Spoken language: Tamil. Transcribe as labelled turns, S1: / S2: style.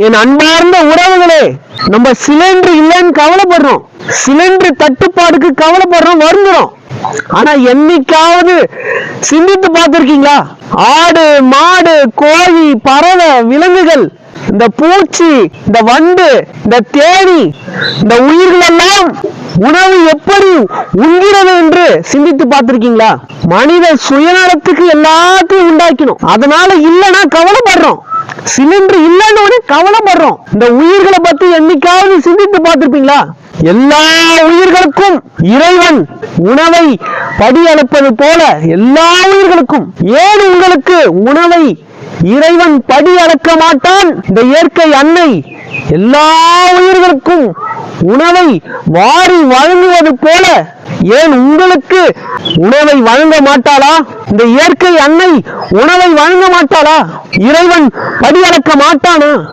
S1: என் அன்பார்ந்த உறவுகளே, நம்ம சிலிண்டர் இல்லைன்னு கவலைப்படுறோம், சிலிண்டர் தட்டுப்பாடுக்கு கவலைப்படுறோம், வருந்துறோம். ஆனா என்னைக்காவது சிந்தித்து பார்த்திருக்கீங்களா? ஆடு, மாடு, கோழி, பறவை, விலங்குகள், இந்த பூச்சி, இந்த வண்டு, இந்த தேனி, இந்த உயிர்கள் எல்லாம் உணவு எப்படி உண்கிறது என்று சிந்தித்து பார்த்திருக்கீங்களா? மனித சுயநலத்துக்கு எல்லாத்தையும் உண்டாக்கணும். அதனால இல்லைன்னா கவலைப்படுறோம், சிலிண்டர் இல்லைன்னு கவலைப்படுறோம். இந்த உயிர்களை பத்தி என்னைக்காவது சிந்தித்து பார்த்திருப்பீங்களா? எல்லா உயிர்களுக்கும் இறைவன் உணவை படி அளப்பது போல எல்லா உயிர்களுக்கும் ஏன் உங்களுக்கு உணவை இறைவன் படி அளக்க மாட்டான்? இந்த இயற்கை அன்னை எல்லா உயிர்களுக்கும் உணவை வாரி வழங்குவது போல ஏன் உங்களுக்கு உணவை வழங்க மாட்டாளா? இந்த இயற்கை அன்னை உணவை வழங்க மாட்டாளா? இறைவன் படி அளக்க மாட்டானா?